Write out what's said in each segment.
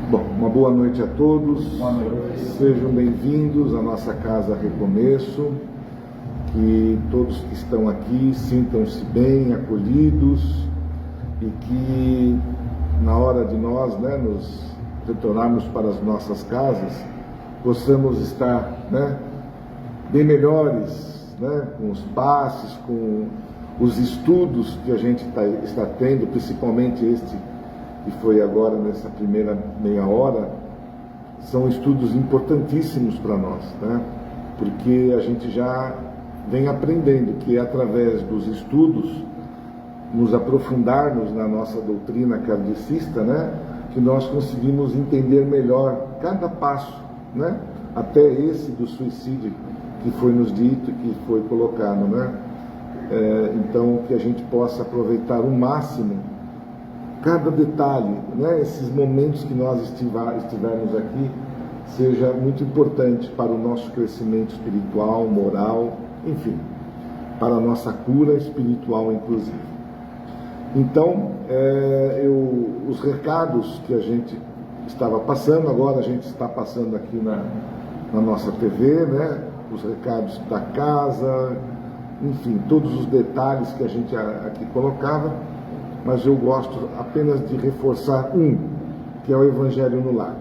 Bom, uma boa noite a todos. Boa noite. Sejam bem-vindos à nossa Casa Recomeço. Que todos que estão aqui sintam-se bem, acolhidos, e que na hora de nós, nos retornarmos para as nossas casas, possamos estar, bem melhores, com os passes, com os estudos que a gente está tendo, principalmente este que foi agora nessa primeira meia hora. São estudos importantíssimos para nós, porque a gente já vem aprendendo que é através dos estudos, nos aprofundarmos na nossa doutrina kardecista, que nós conseguimos entender melhor cada passo, até esse do suicídio que foi nos dito, que foi colocado, então que a gente possa aproveitar o máximo cada detalhe, esses momentos que nós estivermos aqui, seja muito importante para o nosso crescimento espiritual, moral, enfim, para a nossa cura espiritual, inclusive. Então, os recados que a gente estava passando, agora a gente está passando aqui na nossa TV, os recados da casa, enfim, todos os detalhes que a gente aqui colocava, mas eu gosto apenas de reforçar que é o Evangelho no Lar,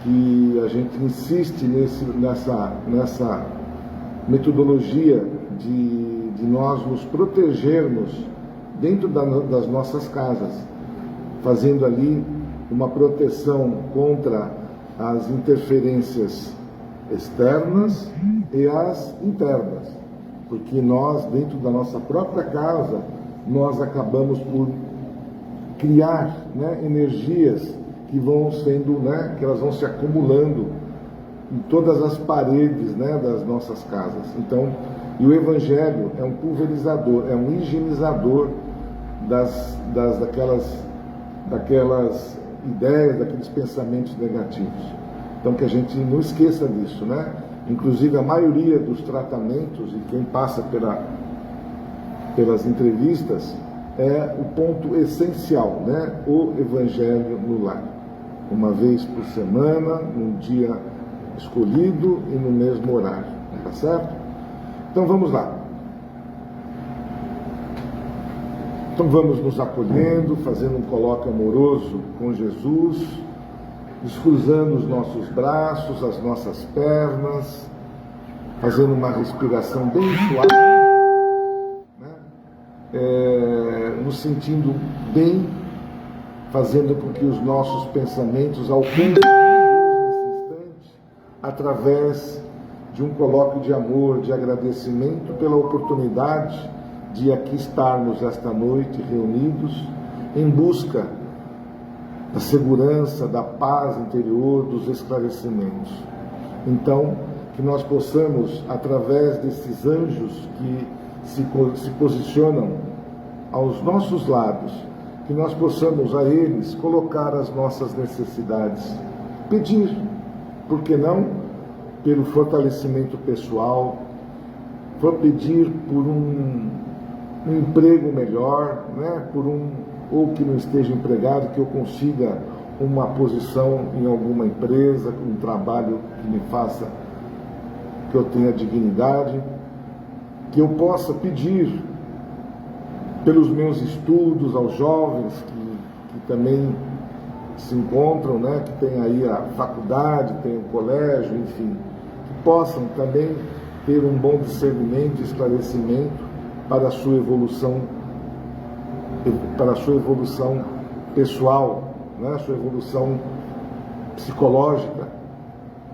que a gente insiste nessa metodologia de nós nos protegermos dentro das nossas casas, fazendo ali uma proteção contra as interferências externas e as internas, porque nós, dentro da nossa própria casa, nós acabamos por criar energias que vão sendo, que elas vão se acumulando em todas as paredes das nossas casas. Então, e o Evangelho é um pulverizador, é um higienizador daquelas ideias, daqueles pensamentos negativos. Então, que a gente não esqueça disso, Inclusive, a maioria dos tratamentos, e quem passa pelas entrevistas, é o ponto essencial, o Evangelho no lar. Uma vez por semana, num dia escolhido e no mesmo horário, tá certo? Então vamos lá. Então vamos nos acolhendo, fazendo um colóquio amoroso com Jesus, descruzando os nossos braços, as nossas pernas, fazendo uma respiração bem suave, nos sentindo bem, fazendo com que os nossos pensamentos alcancem nesse instante, através de um colóquio de amor, de agradecimento pela oportunidade de aqui estarmos esta noite reunidos em busca da segurança, da paz interior, dos esclarecimentos. Então, que nós possamos, através desses anjos que se posicionam aos nossos lados, que nós possamos a eles colocar as nossas necessidades, pedir, por que não, pelo fortalecimento pessoal, pedir por um emprego melhor, ou que não esteja empregado, que eu consiga uma posição em alguma empresa, um trabalho que me faça, que eu tenha dignidade, que eu possa pedir pelos meus estudos aos jovens que também se encontram, que tem aí a faculdade, tem o colégio, enfim, que possam também ter um bom discernimento e esclarecimento para a sua evolução pessoal, a sua evolução psicológica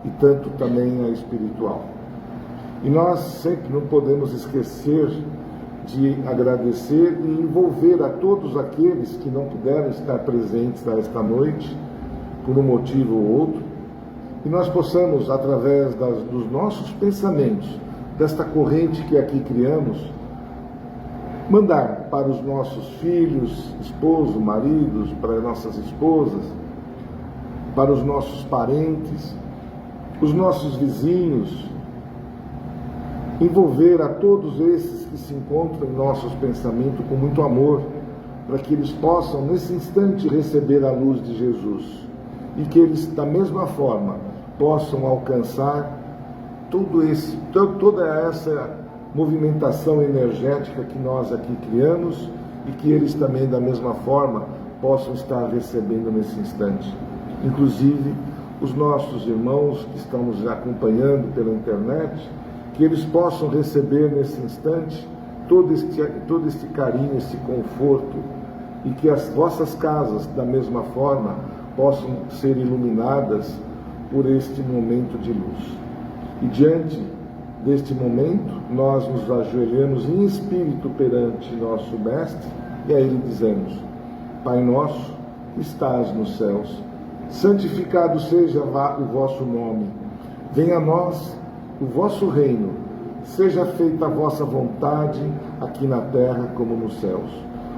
e tanto também a espiritual. E nós sempre não podemos esquecer de agradecer e envolver a todos aqueles que não puderam estar presentes esta noite, por um motivo ou outro, e nós possamos, através dos nossos pensamentos, desta corrente que aqui criamos, mandar para os nossos filhos, esposos, maridos, para as nossas esposas, para os nossos parentes, os nossos vizinhos, envolver a todos esses que se encontram em nossos pensamentos com muito amor, para que eles possam, nesse instante, receber a luz de Jesus e que eles, da mesma forma, possam alcançar toda essa movimentação energética que nós aqui criamos e que eles também, da mesma forma, possam estar recebendo nesse instante. Inclusive, os nossos irmãos que estão nos acompanhando pela internet, que eles possam receber nesse instante todo este carinho, esse conforto, e que as vossas casas, da mesma forma, possam ser iluminadas por este momento de luz. E diante deste momento, nós nos ajoelhamos em espírito perante nosso Mestre e a Ele dizemos: Pai nosso, que estás nos céus, santificado seja o vosso nome, venha a nós o vosso reino, seja feita a vossa vontade, aqui na terra como nos céus.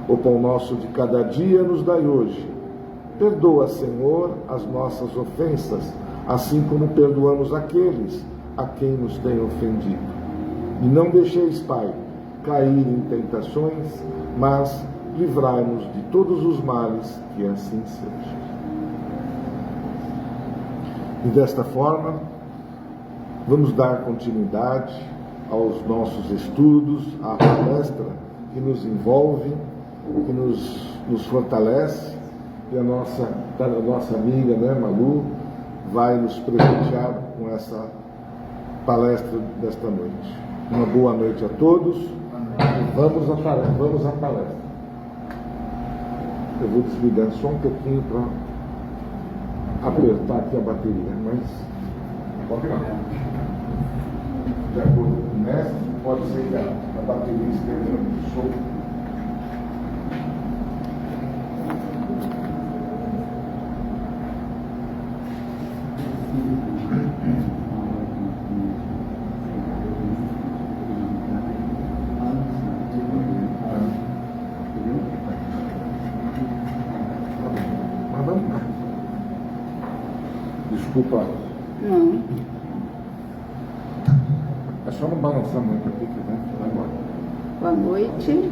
O pão nosso de cada dia nos dai hoje. Perdoa, Senhor, as nossas ofensas, assim como perdoamos aqueles a quem nos tem ofendido. E não deixeis, Pai, cair em tentações, mas livrai-nos de todos os males, que assim seja. E desta forma, vamos dar continuidade aos nossos estudos, à palestra que nos envolve, que nos fortalece, e a nossa amiga, né, Malu, vai nos presentear com essa palestra desta noite. Uma boa noite a todos e vamos à palestra. Eu vou desligar só um pouquinho para apertar aqui a bateria, mas pode não. De acordo com o mestre, pode ser que a bateria esteja solta. Desculpa. Não. É só não balançar muito aqui que vai embora. Boa noite.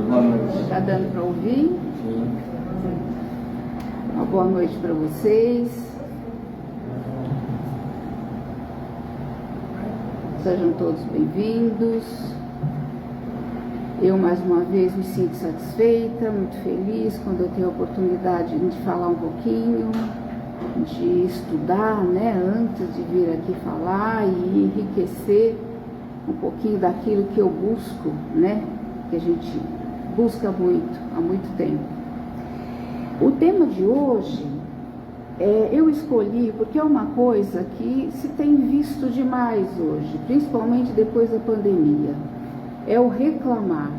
Boa noite. Está dando para ouvir? Sim. Uma boa noite para vocês. Sejam todos bem-vindos. Eu, mais uma vez, me sinto satisfeita, muito feliz quando eu tenho a oportunidade de falar um pouquinho, de estudar, né, antes de vir aqui falar e enriquecer um pouquinho daquilo que eu busco, né, que a gente busca muito, há muito tempo. O tema de hoje, eu escolhi porque é uma coisa que se tem visto demais hoje, principalmente depois da pandemia, é o reclamar,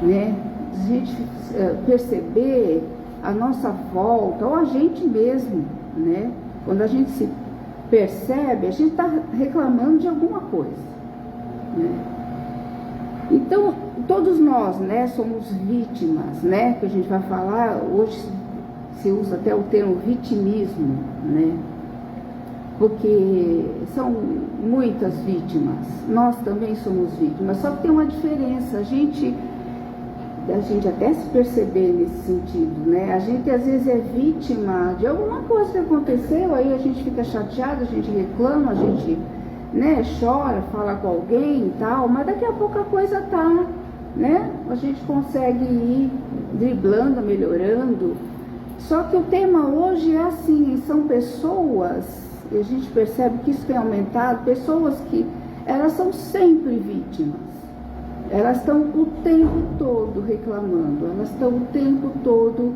né, a gente perceber a nossa volta, ou a gente mesmo, né? Quando a gente se percebe, a gente está reclamando de alguma coisa, né? Então, todos nós, né, somos vítimas, né? Que a gente vai falar, hoje se usa até o termo vitimismo, né? Porque são muitas vítimas, nós também somos vítimas, só que tem uma diferença, a gente até se perceber nesse sentido, né? A gente às vezes é vítima de alguma coisa que aconteceu, aí a gente fica chateado, a gente reclama, a gente, né, chora, fala com alguém e tal, mas daqui a pouco a coisa tá, né? A gente consegue ir driblando, melhorando. Só que o tema hoje é assim, são pessoas, e a gente percebe que isso tem aumentado, pessoas que elas são sempre vítimas. Elas estão o tempo todo reclamando, elas estão o tempo todo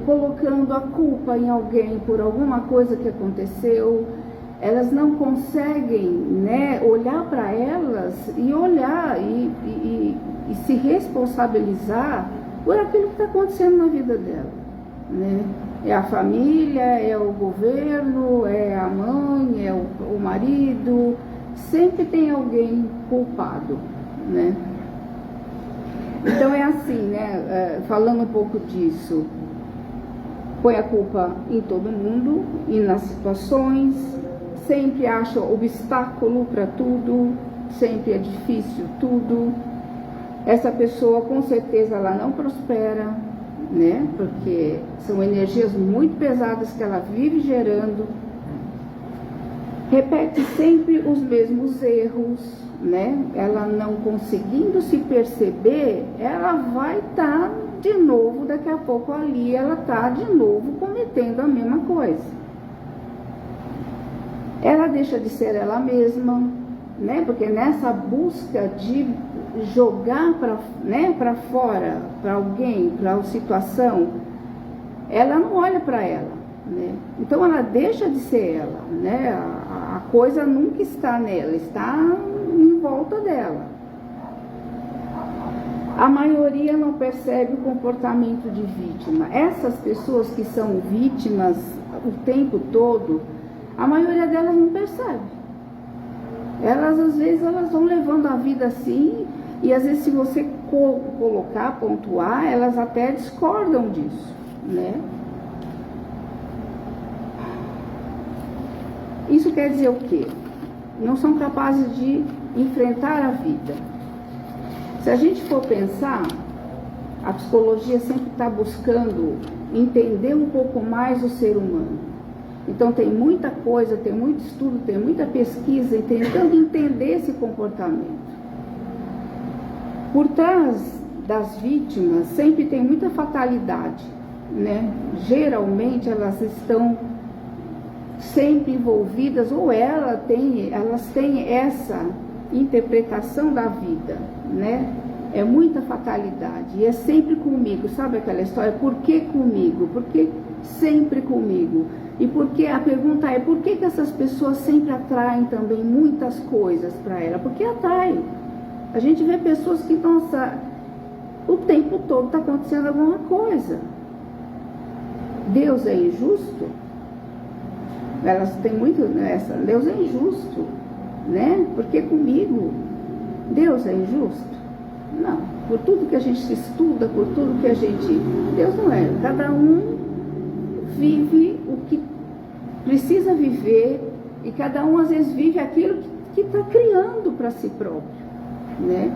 colocando a culpa em alguém por alguma coisa que aconteceu. Elas não conseguem, né, olhar para elas e olhar e se responsabilizar por aquilo que está acontecendo na vida dela, né? É a família, é o governo, é a mãe, é o marido, sempre tem alguém culpado, né? Então é assim, né? Falando um pouco disso, põe a culpa em todo mundo e nas situações, sempre acha obstáculo para tudo, sempre é difícil tudo. Essa pessoa com certeza ela não prospera, né? Porque são energias muito pesadas que ela vive gerando. Repete sempre os mesmos erros, né? Ela não conseguindo se perceber, ela vai estar de novo, daqui a pouco ali, ela está de novo cometendo a mesma coisa. Ela deixa de ser ela mesma, né? Porque nessa busca de jogar para fora, para alguém, para a situação, ela não olha para ela, né? Então ela deixa de ser ela, né? A coisa nunca está nela, está em volta dela. A maioria não percebe o comportamento de vítima. Essas pessoas que são vítimas o tempo todo, a maioria delas não percebe. Elas, às vezes, elas vão levando a vida assim, e às vezes, se você colocar, pontuar, elas até discordam disso, né? Isso quer dizer o quê? Não são capazes de enfrentar a vida. Se a gente for pensar, a psicologia sempre está buscando entender um pouco mais o ser humano. Então tem muita coisa, tem muito estudo, tem muita pesquisa tentando entender esse comportamento. Por trás das vítimas sempre tem muita fatalidade, né? Geralmente elas estão sempre envolvidas, ou elas têm essa interpretação da vida, né? É muita fatalidade, e é sempre comigo. Sabe aquela história, por que comigo? Por que sempre comigo? E porque a pergunta é, por que essas pessoas sempre atraem também muitas coisas para ela? Porque atraem. A gente vê pessoas que, nossa, o tempo todo está acontecendo alguma coisa. Deus é injusto? Elas têm muito essa, Deus é injusto, né? Porque comigo, Deus é injusto? Não. Por tudo que a gente estuda, por tudo que a gente... Deus não é. Cada um vive o que precisa viver, e cada um às vezes vive aquilo que está criando para si próprio, né?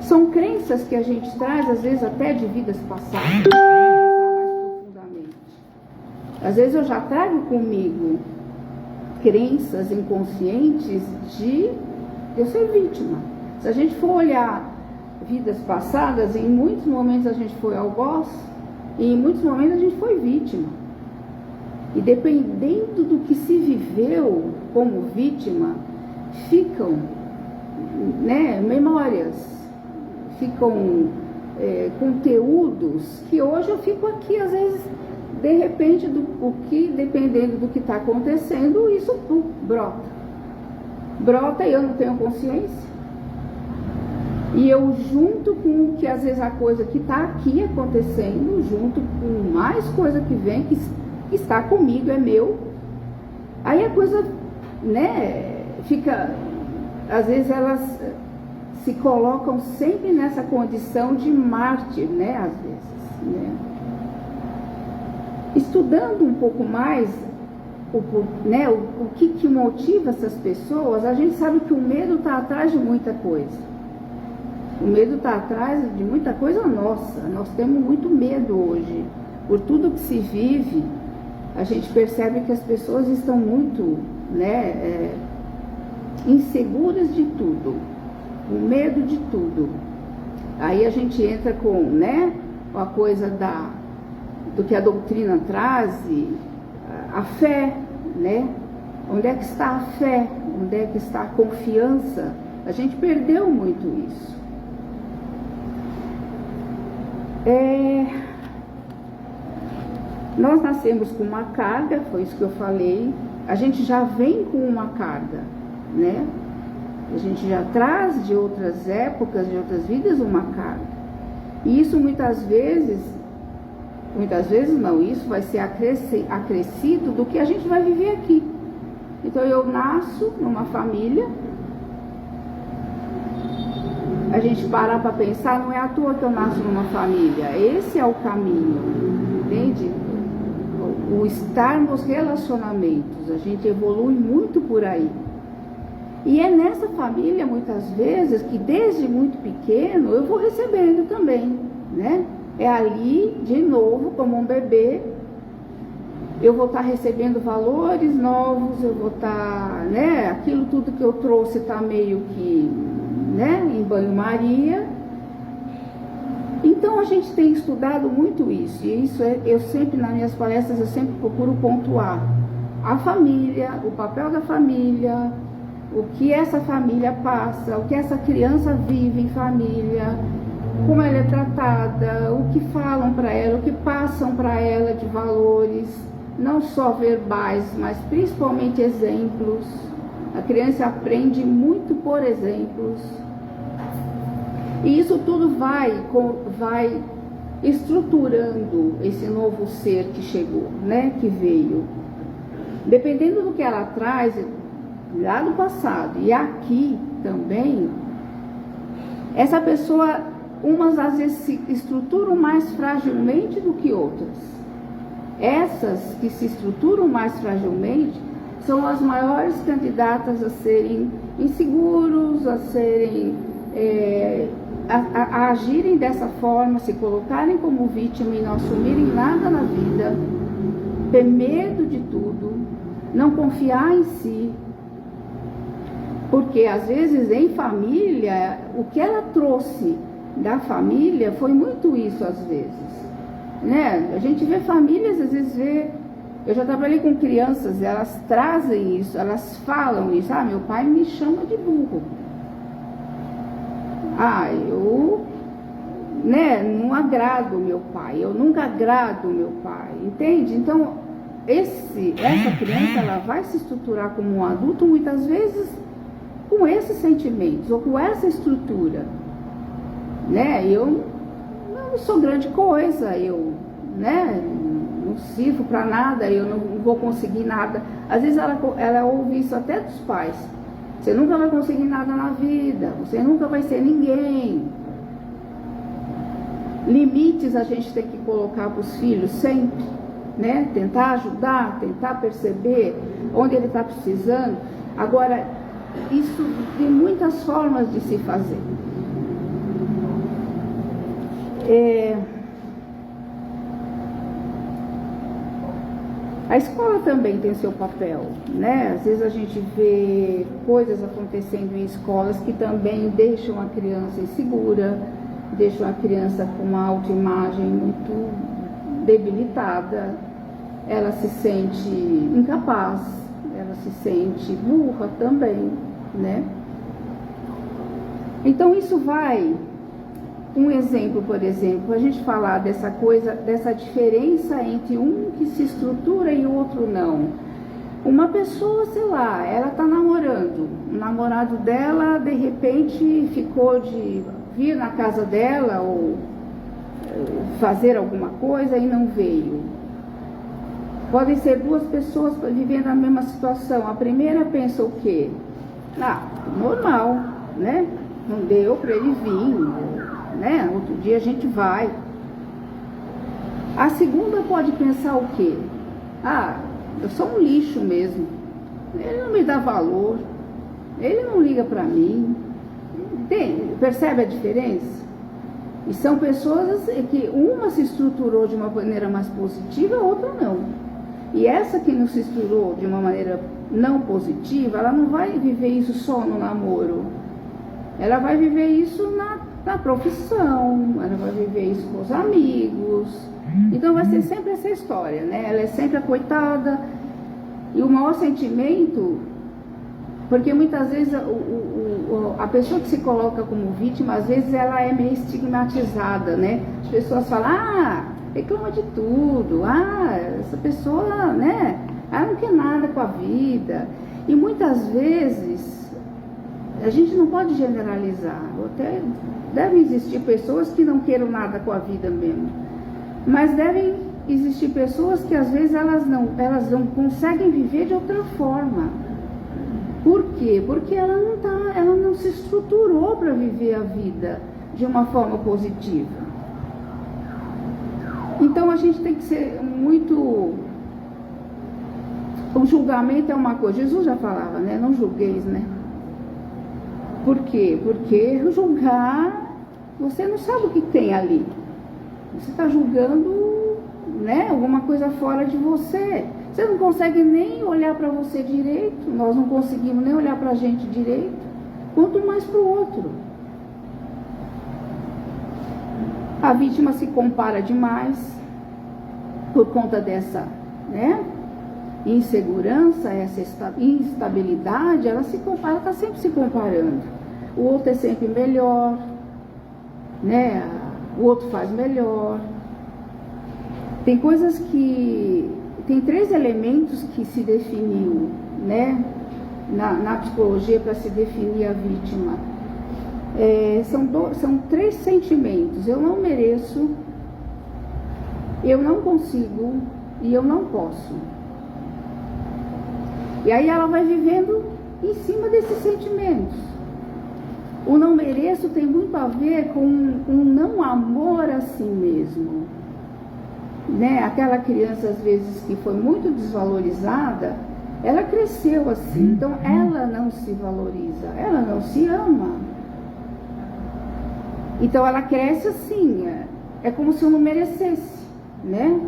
São crenças que a gente traz às vezes até de vidas passadas, mais profundamente. Às vezes eu já trago comigo crenças inconscientes de eu ser vítima. Se a gente for olhar vidas passadas, em muitos momentos a gente foi algoz, e em muitos momentos a gente foi vítima. E dependendo do que se viveu como vítima, ficam, né, memórias, ficam conteúdos que hoje eu fico aqui, às vezes, de repente, dependendo do que está acontecendo, isso brota. Brota e eu não tenho consciência. E eu, junto com que às vezes a coisa que está aqui acontecendo, junto com mais coisa que vem, que está comigo, é meu, aí a coisa, né, fica, às vezes elas se colocam sempre nessa condição de mártir, né, às vezes, né. Estudando um pouco mais o que motiva essas pessoas, a gente sabe que o medo está atrás de muita coisa. O medo está atrás de muita coisa nossa. Nós temos muito medo hoje. Por tudo que se vive, a gente percebe que as pessoas estão muito, né, inseguras de tudo, com medo de tudo. Aí a gente entra com, né, a coisa do que a doutrina traz, a fé, né? Onde é que está a fé? Onde é que está a confiança? A gente perdeu muito isso. Nós nascemos com uma carga, foi isso que eu falei. A gente já vem com uma carga, né? A gente já traz de outras épocas, de outras vidas, uma carga. E isso muitas vezes não, isso vai ser acrescido do que a gente vai viver aqui. Então eu nasço numa família, a gente parar para pensar, não é à toa que eu nasço numa família, esse é o caminho, entende? O estar nos relacionamentos, a gente evolui muito por aí. E é nessa família, muitas vezes, que desde muito pequeno eu vou recebendo também, né? É ali, de novo, como um bebê, eu vou estar recebendo valores novos, eu vou estar, né, aquilo tudo que eu trouxe está meio que, né, em banho-maria. Então a gente tem estudado muito isso, e isso eu sempre, nas minhas palestras, eu sempre procuro pontuar a família, o papel da família, o que essa família passa, o que essa criança vive em família, como ela é tratada, o que falam para ela, o que passam para ela de valores, não só verbais, mas principalmente exemplos. A criança aprende muito por exemplos. E isso tudo vai estruturando esse novo ser que chegou, né, que veio. Dependendo do que ela traz lá do passado e aqui também, essa pessoa, umas às vezes se estruturam mais fragilmente do que outras. Essas que se estruturam mais fragilmente são as maiores candidatas a serem inseguros, a serem a agirem dessa forma, se colocarem como vítima e não assumirem nada na vida, ter medo de tudo, não confiar em si, porque às vezes em família, o que ela trouxe da família foi muito isso às vezes, né? A gente vê famílias, às vezes eu já trabalhei com crianças, elas trazem isso, elas falam isso, meu pai me chama de burro. Eu, né, não agrado o meu pai, eu nunca agrado o meu pai, entende? Então, essa criança, ela vai se estruturar como um adulto, muitas vezes, com esses sentimentos, ou com essa estrutura, né? Eu não sou grande coisa, eu, né, não sirvo para nada, eu não vou conseguir nada. Às vezes ela ouve isso até dos pais. Você nunca vai conseguir nada na vida, você nunca vai ser ninguém. Limites a gente tem que colocar para os filhos sempre, né? Tentar ajudar, tentar perceber onde ele está precisando. Agora, isso tem muitas formas de se fazer. A escola também tem seu papel, né? Às vezes a gente vê coisas acontecendo em escolas que também deixam a criança insegura, deixam a criança com uma autoimagem muito debilitada, ela se sente incapaz, ela se sente burra também, né? Então isso vai... Um exemplo, por exemplo, a gente falar dessa coisa, dessa diferença entre um que se estrutura e o outro não. Uma pessoa, sei lá, ela está namorando, o namorado dela de repente ficou de vir na casa dela ou fazer alguma coisa e não veio. Podem ser duas pessoas vivendo a mesma situação. A primeira pensa o quê? Normal, né? Não deu para ele vir, né? Outro dia a gente vai. A segunda pode pensar o quê? Eu sou um lixo mesmo. Ele não me dá valor. Ele não liga para mim. Percebe a diferença? E são pessoas que uma se estruturou de uma maneira mais positiva, a outra não. E essa que não se estruturou de uma maneira não positiva, ela não vai viver isso só no namoro. Ela vai viver isso na profissão, ela vai viver isso com os amigos. Então vai ser sempre essa história, né? Ela é sempre a coitada. E o maior sentimento, porque muitas vezes a pessoa que se coloca como vítima, às vezes ela é meio estigmatizada, né? As pessoas falam, reclama de tudo, essa pessoa, né? Ela não quer nada com a vida. E muitas vezes a gente não pode generalizar, até devem existir pessoas que não queiram nada com a vida mesmo, mas devem existir pessoas que às vezes elas não conseguem viver de outra forma. Por quê? Porque ela não se estruturou para viver a vida de uma forma positiva. Então a gente tem que ser muito... O julgamento é uma coisa, Jesus já falava, né? Não julgueis, né? Por quê? Porque julgar, você não sabe o que tem ali, Você está julgando, né, alguma coisa fora de você. Você não consegue nem olhar para você direito. Nós não conseguimos nem olhar para a gente direito. Quanto mais para o outro. A vítima se compara demais por conta dessa, né, insegurança, essa instabilidade. Ela se compara, está sempre se comparando. O outro é sempre melhor, né? O outro faz melhor. Tem coisas que... Tem 3 elementos que se definiu, né, na psicologia para se definir a vítima. São 3 sentimentos. Eu não mereço, eu não consigo e eu não posso. E aí ela vai vivendo em cima desses sentimentos. O não mereço tem muito a ver com um não amor a si mesmo, né? Aquela criança, às vezes, que foi muito desvalorizada, ela cresceu assim, então ela não se valoriza, ela não se ama. Então ela cresce assim, é como se eu não merecesse, né?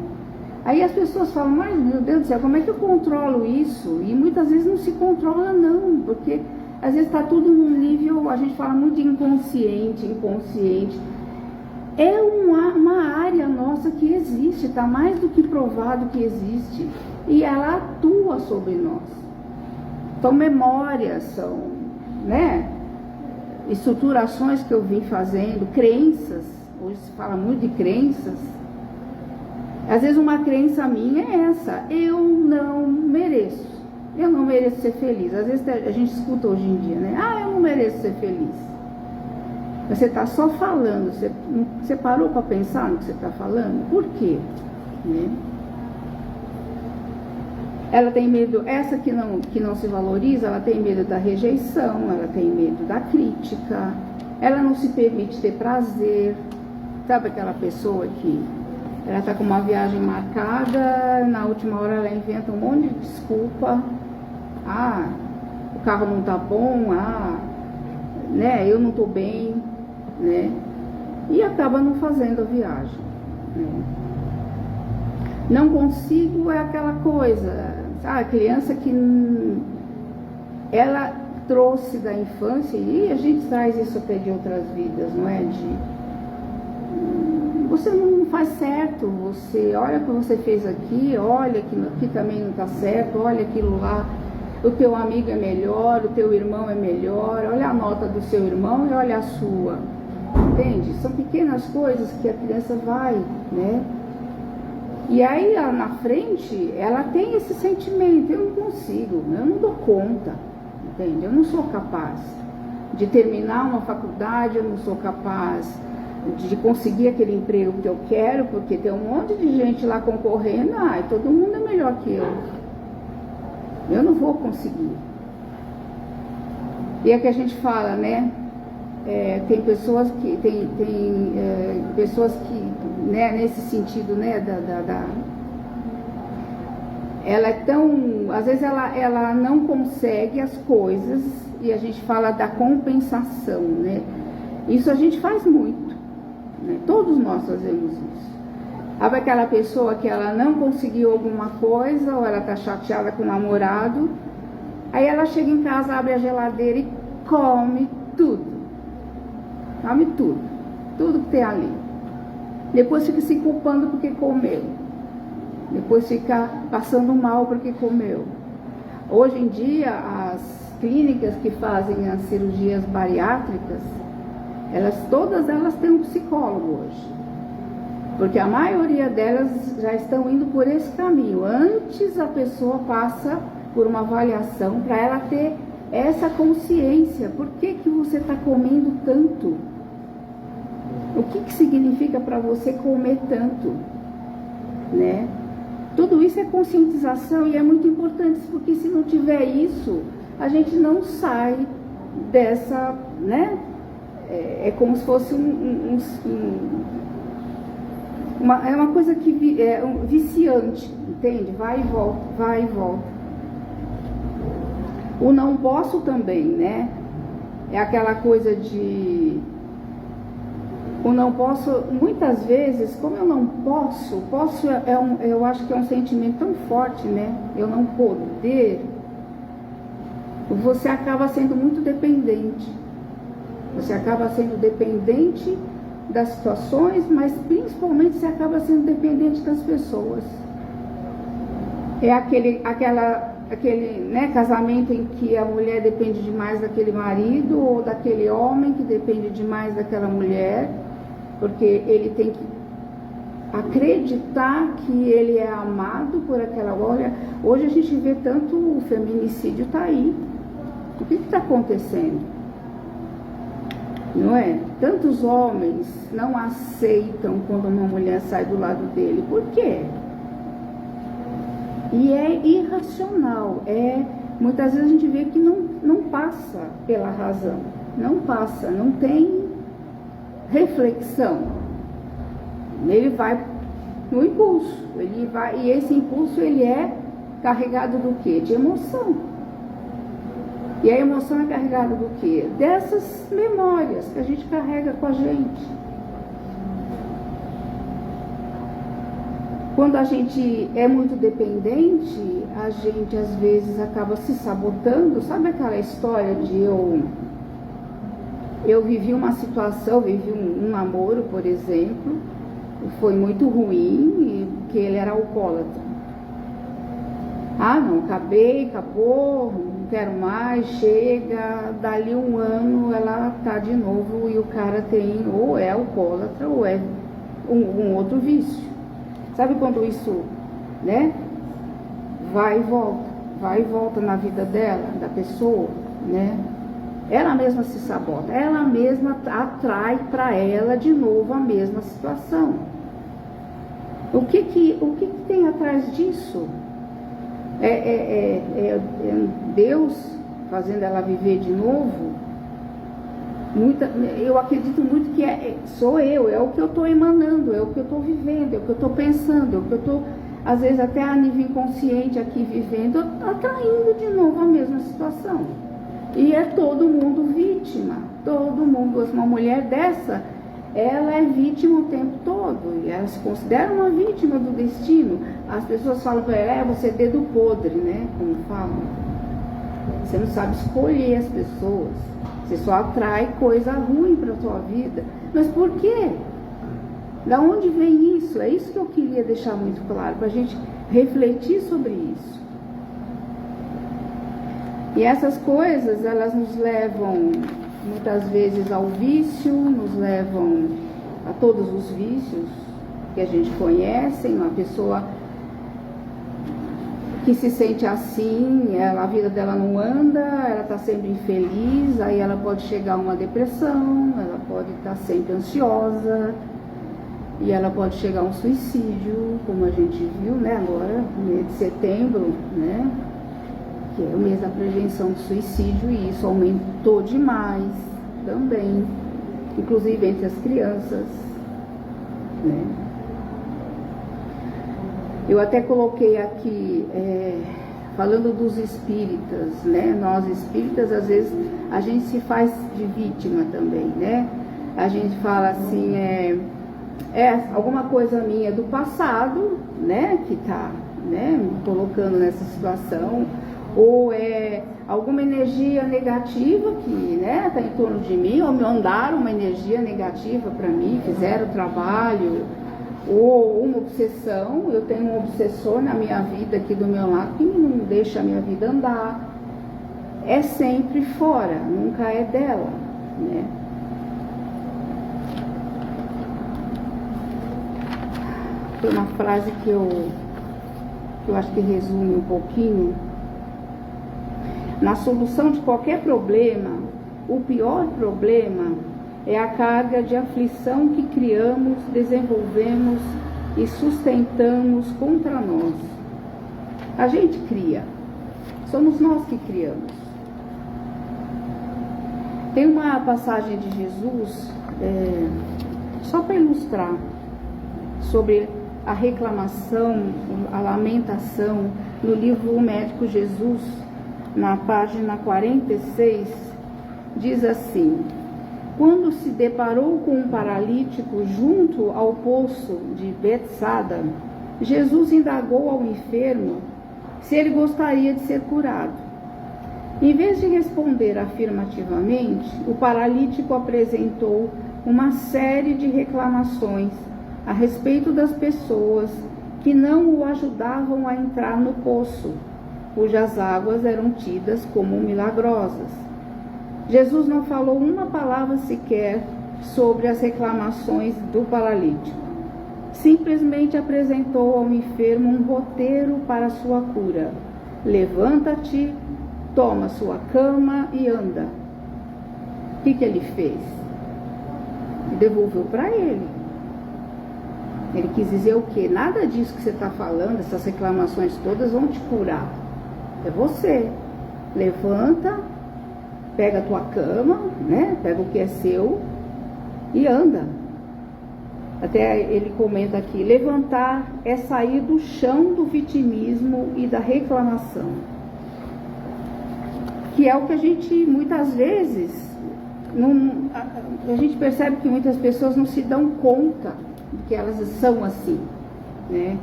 Aí as pessoas falam, mas meu Deus do céu, como é que eu controlo isso? E muitas vezes não se controla não, porque às vezes está tudo num nível, a gente fala muito de inconsciente. É uma área nossa que existe, está mais do que provado que existe. E ela atua sobre nós. São memórias, são, né, estruturações que eu vim fazendo, crenças. Hoje se fala muito de crenças. Às vezes uma crença minha é essa: eu não mereço ser feliz. Às vezes a gente escuta hoje em dia, né? Eu não mereço ser feliz. Você está só falando, você parou para pensar no que você está falando? Por quê? Né? Ela tem medo, essa que não se valoriza, ela tem medo da rejeição, ela tem medo da crítica, ela não se permite ter prazer. Sabe aquela pessoa que ela está com uma viagem marcada, na última hora ela inventa um monte de desculpa. O carro não está bom, né, eu não estou bem, né, e acaba não fazendo a viagem, né. Não consigo é aquela coisa, a criança que ela trouxe da infância, e a gente traz isso até de outras vidas, não é? Você não faz certo, você olha o que você fez aqui, olha que aqui também não está certo, olha aquilo lá, o teu amigo é melhor, o teu irmão é melhor, olha a nota do seu irmão e olha a sua, entende? São pequenas coisas que a criança vai, né? E aí lá na frente, ela tem esse sentimento: eu não consigo, eu não dou conta, entende? Eu não sou capaz de terminar uma faculdade, eu não sou capaz de conseguir aquele emprego que eu quero, porque tem um monte de gente lá concorrendo, e todo mundo é melhor que eu não vou conseguir. E é que a gente fala, né? Tem pessoas que pessoas que, né, nesse sentido, né, ela é tão, às vezes ela não consegue as coisas, e a gente fala da compensação, né? Isso a gente faz muito, né? Todos nós fazemos isso. Sabe aquela pessoa que ela não conseguiu alguma coisa, ou ela tá chateada com o namorado, aí ela chega em casa, abre a geladeira e come tudo. Come tudo que tem ali. Depois fica se culpando porque comeu. Depois fica passando mal porque comeu. Hoje em dia, as clínicas que fazem as cirurgias bariátricas, todas elas têm um psicólogo hoje. Porque a maioria delas já estão indo por esse caminho. Antes a pessoa passa por uma avaliação para ela ter essa consciência. Por que você está comendo tanto? O que significa para você comer tanto? Né? Tudo isso é conscientização, e é muito importante, porque se não tiver isso, a gente não sai dessa, né? É como se fosse uma coisa que é viciante, entende? Vai e volta, vai e volta. O não posso também, né? É aquela coisa de O não posso, muitas vezes, como eu não posso, eu acho que é um sentimento tão forte, né? Eu não poder, você acaba sendo muito dependente. Você acaba sendo dependente das situações, mas principalmente você acaba sendo dependente das pessoas. É aquele né, casamento em que a mulher depende demais daquele marido, ou daquele homem que depende demais daquela mulher, porque ele tem que acreditar que ele é amado por aquela mulher. Hoje a gente vê tanto o feminicídio tá aí. O que está acontecendo? Não é? Tantos homens não aceitam quando uma mulher sai do lado dele. Por quê? E é irracional. Muitas vezes a gente vê que não passa pela razão. Não passa, não tem reflexão. Ele vai no impulso. E esse impulso ele é carregado do quê? De emoção. E a emoção é carregada do quê? Dessas memórias que a gente carrega com a gente. Quando a gente é muito dependente, a gente às vezes acaba se sabotando. Sabe aquela história de eu vivi uma situação, vivi um namoro, por exemplo, foi muito ruim, porque ele era alcoólatra. Ah, não, acabou, não quero mais, chega, dali um ano ela tá de novo e o cara tem, ou é alcoólatra, ou é um outro vício. Sabe quando isso, né, vai e volta na vida dela, da pessoa, né? Ela mesma se sabota, ela mesma atrai para ela de novo a mesma situação. O que tem atrás disso? É Deus fazendo ela viver de novo? Eu acredito muito que sou eu, é o que eu estou emanando, é o que eu estou vivendo, é o que eu estou pensando, é o que eu estou, às vezes até a nível inconsciente aqui vivendo, atraindo de novo a mesma situação. E é todo mundo vítima, todo mundo. Uma mulher dessa, ela é vítima o tempo todo, e ela se considera uma vítima do destino. As pessoas falam para ela, você é dedo podre, né, como falam. Você não sabe escolher as pessoas, você só atrai coisa ruim para a sua vida. Mas por quê? Da onde vem isso? É isso que eu queria deixar muito claro, para a gente refletir sobre isso. E essas coisas, elas nos levam muitas vezes ao vício, nos levam a todos os vícios que a gente conhece. Uma pessoa que se sente assim, a vida dela não anda, ela está sempre infeliz, aí ela pode chegar a uma depressão, ela pode estar sempre ansiosa, e ela pode chegar a um suicídio, como a gente viu, né, agora, no mês de setembro, né, que é o mês da prevenção do suicídio, e isso aumentou demais também, inclusive entre as crianças, né. Eu até coloquei aqui, falando dos espíritas, né, nós espíritas, às vezes, a gente se faz de vítima também, né, a gente fala assim, alguma coisa minha do passado, né, que tá, né, me colocando nessa situação, ou é alguma energia negativa que, né, tá em torno de mim, ou me mandaram uma energia negativa para mim, fizeram trabalho, ou uma obsessão. Eu tenho um obsessor na minha vida aqui do meu lado que não deixa a minha vida andar. É sempre fora, nunca é dela, né? Tem uma frase que eu acho que resume um pouquinho. Na solução de qualquer problema, o pior problema é a carga de aflição que criamos, desenvolvemos e sustentamos contra nós. A gente cria, somos nós que criamos. Tem uma passagem de Jesus, só para ilustrar, sobre a reclamação, a lamentação, no livro O Médico Jesus, na página 46, diz assim: quando se deparou com um paralítico junto ao poço de Betsada, Jesus indagou ao enfermo se ele gostaria de ser curado. Em vez de responder afirmativamente, o paralítico apresentou uma série de reclamações a respeito das pessoas que não o ajudavam a entrar no poço, cujas águas eram tidas como milagrosas. Jesus não falou uma palavra sequer sobre as reclamações do paralítico. Simplesmente apresentou ao enfermo um roteiro para sua cura. Levanta-te, toma sua cama e anda. O que ele fez? Devolveu para ele. Ele quis dizer o quê? Nada disso que você está falando, essas reclamações todas vão te curar. É você. Levanta, pega a tua cama, né? Pega o que é seu e anda. Até ele comenta aqui, levantar é sair do chão do vitimismo e da reclamação. Que é o que a gente, muitas vezes, a gente percebe que muitas pessoas não se dão conta de que elas são assim, né?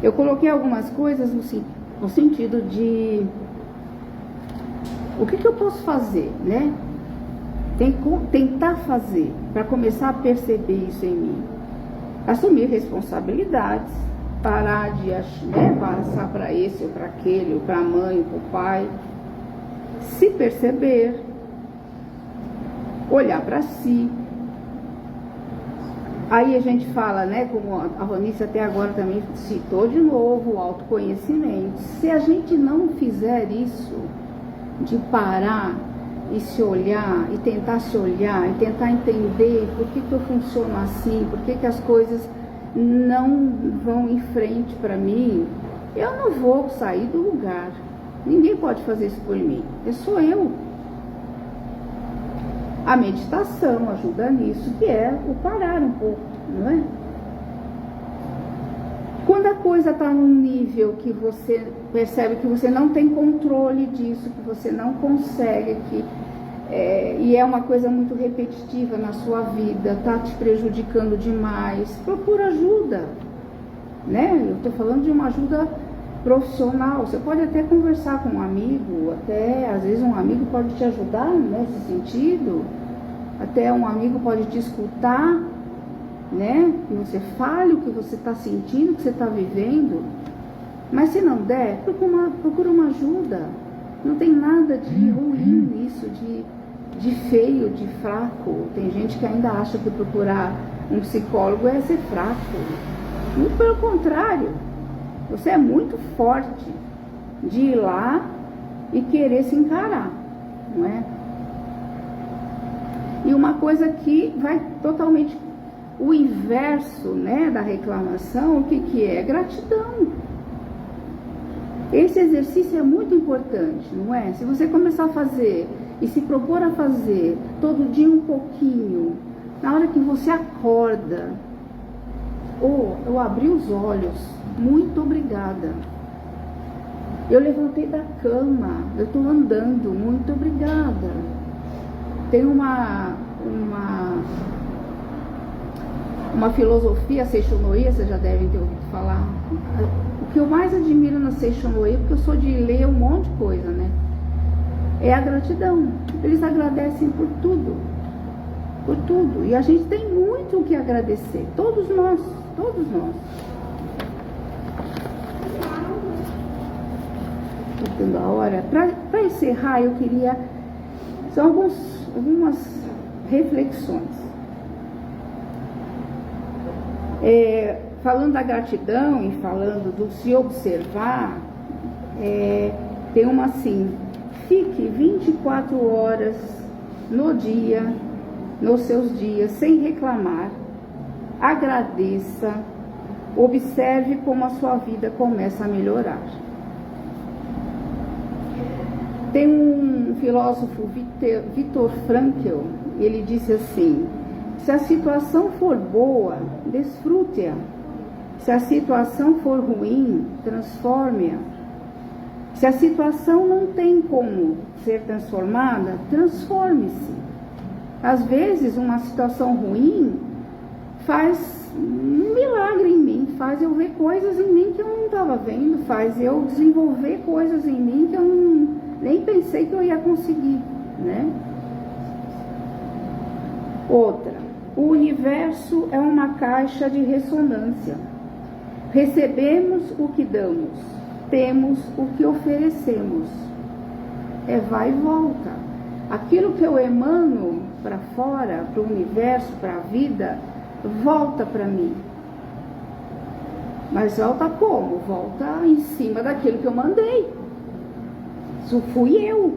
Eu coloquei algumas coisas no sentido de o que eu posso fazer, né? Tentar fazer para começar a perceber isso em mim. Assumir responsabilidades, parar de passar para esse ou para aquele, ou para a mãe, ou para o pai. Se perceber, olhar para si. Aí a gente fala, né, como a Vanice até agora também citou de novo, o autoconhecimento. Se a gente não fizer isso, de parar e se olhar, e tentar se olhar, e tentar entender por que eu funciono assim, por que as coisas não vão em frente para mim, eu não vou sair do lugar. Ninguém pode fazer isso por mim, sou eu. A meditação ajuda nisso, que é o parar um pouco, não é? Quando a coisa está num nível que você percebe que você não tem controle disso, que você não consegue, e é uma coisa muito repetitiva na sua vida, está te prejudicando demais, procura ajuda, né? Eu estou falando de uma ajuda profissional. Você pode até conversar com um amigo, até às vezes um amigo pode te ajudar nesse sentido, até um amigo pode te escutar, né? Que você fale o que você está sentindo, o que você está vivendo. Mas se não der, procura uma ajuda. Não tem nada de ruim nisso, de feio, de fraco. Tem gente que ainda acha que procurar um psicólogo é ser fraco. Muito pelo contrário. Você é muito forte de ir lá e querer se encarar, não é? E uma coisa que vai totalmente o inverso, né, da reclamação, o que é? Gratidão. Esse exercício é muito importante, não é? Se você começar a fazer e se propor a fazer todo dia um pouquinho, na hora que você acorda, eu abri os olhos, muito obrigada. Eu levantei da cama, eu estou andando, muito obrigada. Tem uma filosofia Seishonoye, vocês já devem ter ouvido falar. O que eu mais admiro na Seishonoye, porque eu sou de ler um monte de coisa, né? É a gratidão. Eles agradecem por tudo. Por tudo. E a gente tem muito o que agradecer. Todos nós. Todos nós. Dando a hora. Para encerrar, eu queria... São algumas reflexões. Falando da gratidão e falando do se observar, tem uma assim: fique 24 horas no dia, nos seus dias, sem reclamar, agradeça, observe como a sua vida começa a melhorar. Tem um filósofo, Viktor Frankl, ele disse assim: se a situação for boa, desfrute-a. Se a situação for ruim, transforme-a. Se a situação não tem como ser transformada, transforme-se. Às vezes, uma situação ruim faz um milagre em mim, faz eu ver coisas em mim que eu não estava vendo, faz eu desenvolver coisas em mim que eu nem pensei que eu ia conseguir, né? Outra, o universo é uma caixa de ressonância. Recebemos o que damos, temos o que oferecemos. É vai e volta. Aquilo que eu emano para fora, para o universo, para a vida, volta para mim. Mas volta como? Volta em cima daquilo que eu mandei. Isso fui eu.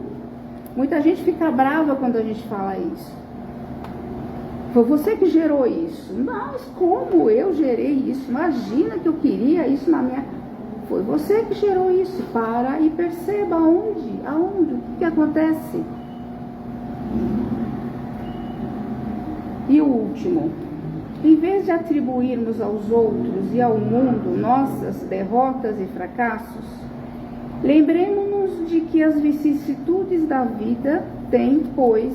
Muita gente fica brava quando a gente fala isso. Foi você que gerou isso. Mas como eu gerei isso? Imagina que eu queria isso na minha... Foi você que gerou isso. Para e perceba aonde, o que acontece. E o último, em vez de atribuirmos aos outros e ao mundo nossas derrotas e fracassos, lembremos-nos de que as vicissitudes da vida têm, pois,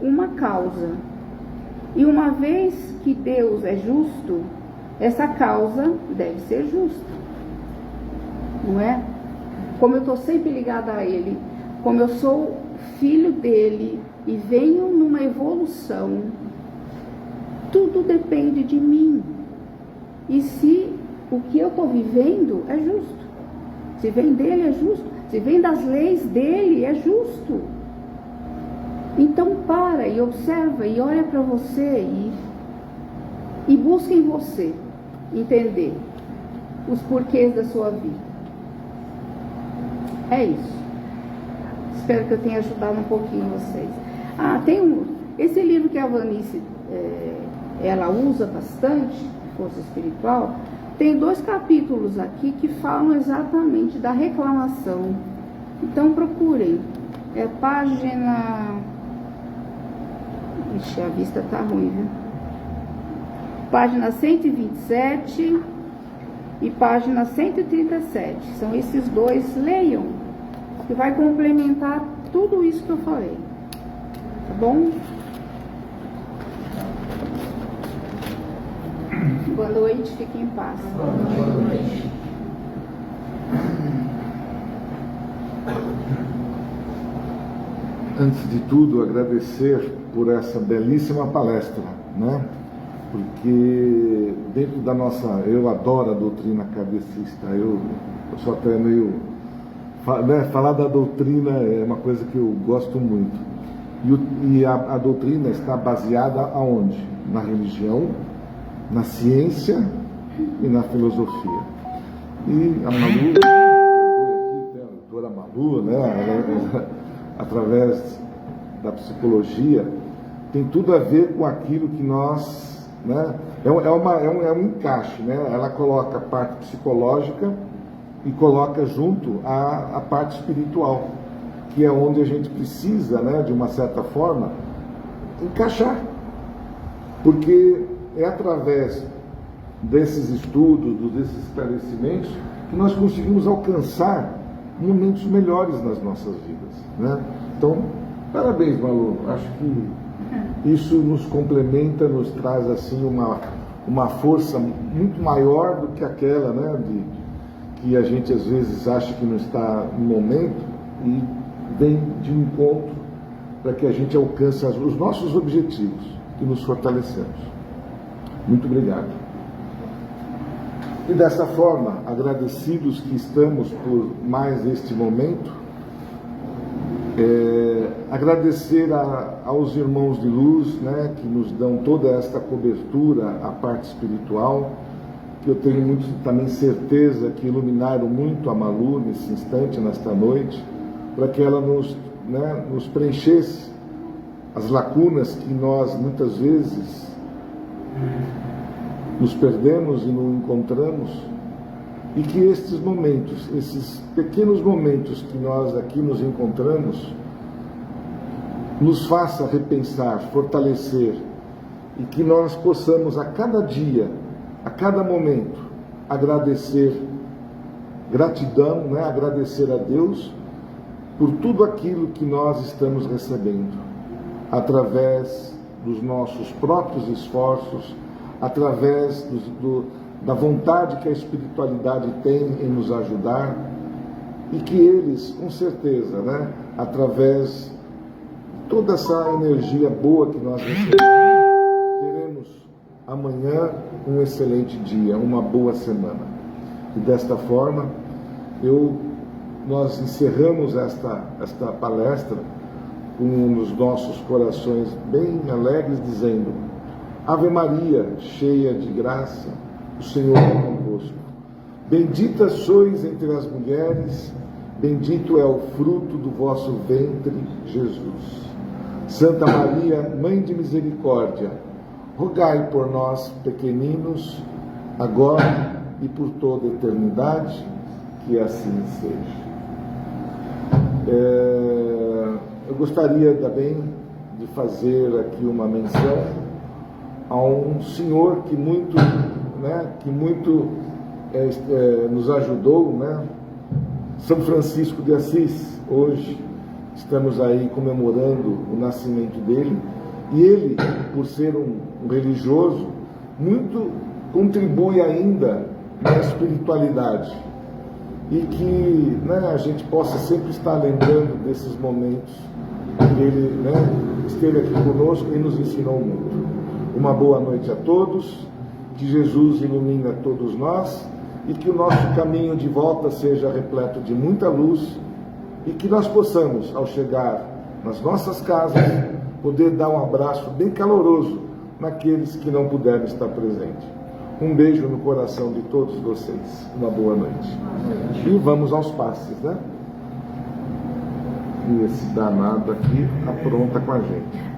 uma causa. E uma vez que Deus é justo, essa causa deve ser justa. Não é? Como eu estou sempre ligada a Ele, como eu sou filho dele e venho numa evolução, tudo depende de mim. E se o que eu estou vivendo é justo, se vem dele é justo, se vem das leis dele é justo. Então para e observa e olha para você e busca em você entender os porquês da sua vida. É isso. Espero que eu tenha ajudado um pouquinho vocês. Tem esse livro que a Vanice ela usa bastante, Força Espiritual, tem 2 capítulos aqui que falam exatamente da reclamação. Então procurem. É página... Ixi, a vista tá ruim, viu? Página 127 e página 137. São esses 2, leiam, que vai complementar tudo isso que eu falei. Tá bom? Boa noite, fiquem em paz. Boa noite. Antes de tudo, agradecer por essa belíssima palestra, né? Porque dentro da nossa... Eu adoro a doutrina kardecista, eu sou até meio... né? Falar da doutrina é uma coisa que eu gosto muito. E a doutrina está baseada aonde? Na religião, na ciência e na filosofia. E a Malu, aqui tem a doutora Malu, né? Ela, através da psicologia, tem tudo a ver com aquilo que nós, né? É um encaixe, né? Ela coloca a parte psicológica e coloca junto a parte espiritual, que é onde a gente precisa, né, de uma certa forma, encaixar. Porque é através desses estudos, desses esclarecimentos, que nós conseguimos alcançar momentos melhores nas nossas vidas, né? Então, parabéns, Malu. Acho que isso nos complementa, nos traz assim uma força muito maior do que aquela, né, que a gente às vezes acha que não está no momento e vem de um encontro para que a gente alcance os nossos objetivos e nos fortalecemos. Muito obrigado. E dessa forma, agradecidos que estamos por mais este momento, agradecer aos irmãos de luz, né, que nos dão toda esta cobertura, a parte espiritual, que eu tenho muito também certeza que iluminaram muito a Malu nesse instante, nesta noite, para que ela nos preenchesse as lacunas que nós muitas vezes nos perdemos e não encontramos, e que estes momentos, esses pequenos momentos que nós aqui nos encontramos, nos faça repensar, fortalecer, e que nós possamos a cada dia, a cada momento, agradecer, gratidão, né? Agradecer a Deus por tudo aquilo que nós estamos recebendo, através dos nossos próprios esforços, através da vontade que a espiritualidade tem em nos ajudar, e que eles, com certeza, né, através de toda essa energia boa que nós recebemos, teremos amanhã um excelente dia, uma boa semana. E desta forma, nós encerramos esta palestra com os nossos corações bem alegres, dizendo: Ave Maria, cheia de graça, o Senhor é convosco. Bendita sois entre as mulheres, bendito é o fruto do vosso ventre, Jesus. Santa Maria, Mãe de Misericórdia, rogai por nós, pequeninos, agora e por toda a eternidade, que assim seja. Eu gostaria também de fazer aqui uma menção a um senhor que muito nos ajudou, né? São Francisco de Assis. Hoje estamos aí comemorando o nascimento dele, e ele, por ser um religioso, muito contribui ainda na espiritualidade, e que, né, a gente possa sempre estar lembrando desses momentos que ele, né, esteve aqui conosco e nos ensinou muito. Uma boa noite a todos, que Jesus ilumine a todos nós, e que o nosso caminho de volta seja repleto de muita luz, e que nós possamos, ao chegar nas nossas casas, poder dar um abraço bem caloroso naqueles que não puderam estar presentes. Um beijo no coração de todos vocês. Uma boa noite. E vamos aos passes, né? E esse danado aqui apronta com a gente.